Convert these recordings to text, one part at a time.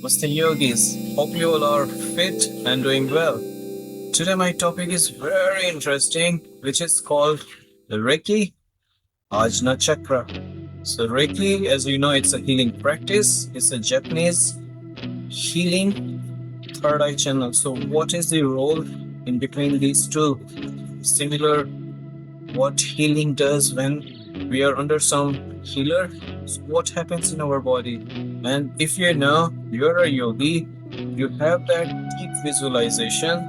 Namaste Yogis. Hope you all are fit and doing well. Today my topic is very interesting, which is called the Reiki Ajna Chakra. So Reiki, as you know, it's a healing practice. It's a Japanese healing third eye channel. So what is the role in between these two? Similar, what healing does when we are under some healer, so what happens in our body. And if you know you're a yogi, you have that deep visualization,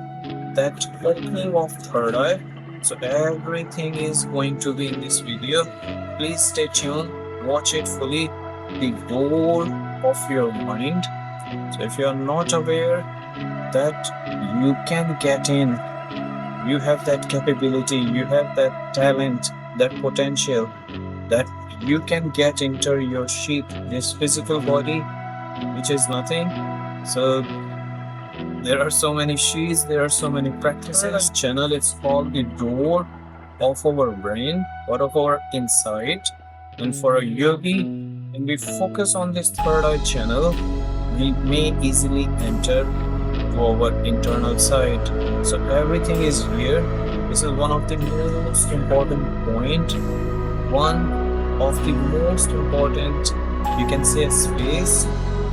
that opening of third eye. So everything is going to be in this video. Please stay tuned, watch it fully. The door of your mind. So if you are not aware that you can get in, you have that capability, you have that talent, that potential, that you can get into your sheath, this physical body, which is nothing. So there are so many sheaths, there are so many practices. Channel, it's called the door of our brain or of our insight. And for a yogi, when we focus on this third eye channel, we may easily enter to our internal side. So everything is here. This is one of the most important point, one of the most important, you can say, a space,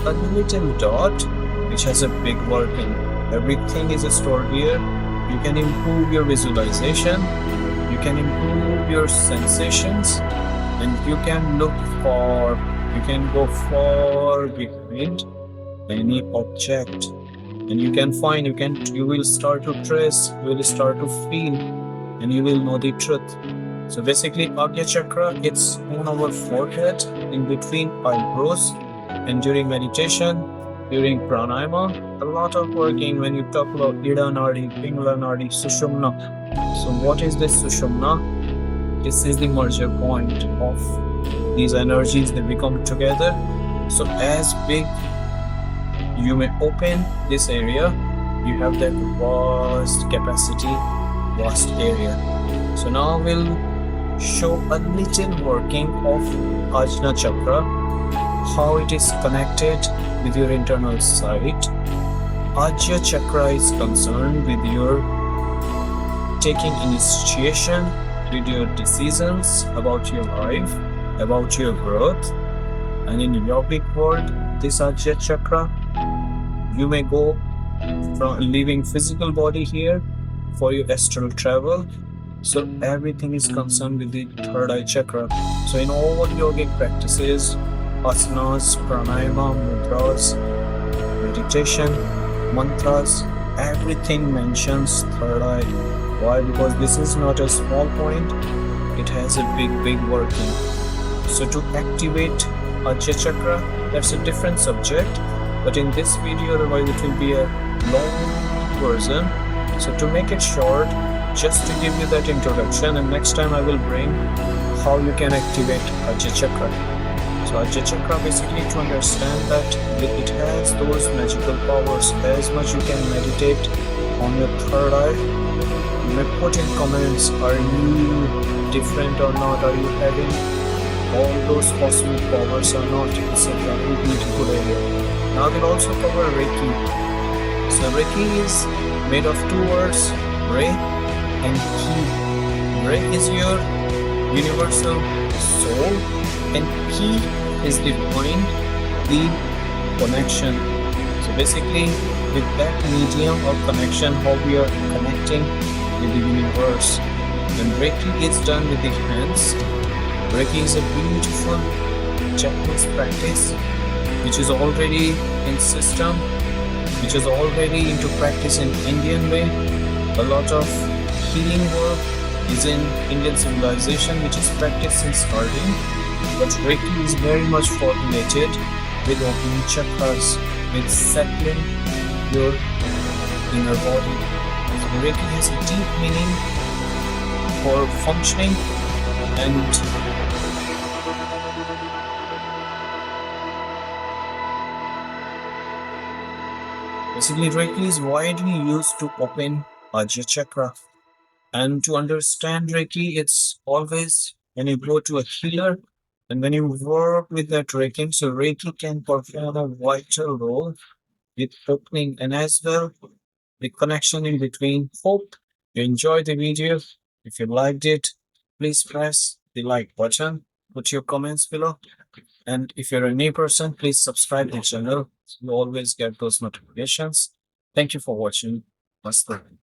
a little dot which has a big working. Everything is stored here. You can improve your visualization, you can improve your sensations, and you can look for, you can go far behind any object, and you can find, you will start to trace, you will start to feel, and you will know the truth. So basically, Ajna Chakra, it's on our forehead, in between eyebrows, and during meditation, during pranayama, a lot of working when you talk about Ida Nadi, Pingala Nadi, Sushumna. So what is this Sushumna? This is the merger point of these energies, they become together. So as big you may open this area, you have that vast capacity, vast area. So now we'll show a little working of Ajna Chakra, how it is connected with your internal sight. Ajna Chakra is concerned with your taking initiation, with your decisions about your life, about your growth. And in yogic world, this Ajna Chakra, you may go from leaving physical body here for your astral travel. So everything is concerned with the third eye chakra. So in all yogic practices, asanas, pranayama, mudras, meditation, mantras, everything mentions third eye. Why? Because this is not a small point, it has a big working. So to activate Ajna Chakra, that's a different subject, but in this video, otherwise it will be a long version. So to make it short, just to give you that introduction, and next time I will bring how you can activate Ajna Chakra. So Ajna Chakra, basically, to understand that it has those magical powers. As much you can meditate on your third eye. You may put in comments, are you different or not? Are you having all those cosmic powers or not? It's a very beautiful area. Now we'll also cover Reiki. So Reiki is made of two words, Re and Ki. Re is your universal soul, and Ki is the point, the connection. So basically, with that medium of connection, how we are connecting with the universe. And Reiki is done with the hands. Reiki is a beautiful Japanese practice which is already in system, which is already into practice in Indian way. A lot of healing work is in Indian civilization, which is practiced since starting. But Reiki is very much formulated with opening chakras, with settling your inner body. So Reiki has a deep meaning for functioning and basically, Reiki is widely used to open Ajna Chakra. And to understand Reiki, it's always when you go to a healer, And when you work with that Reiki, so Reiki can perform a vital role with opening and as well the connection in between. Hope you enjoyed the video. If you liked it, please press the like button. Put your comments below. And if you're a new person, please subscribe to the channel. So you always get those notifications. Thank you for watching. Namaste.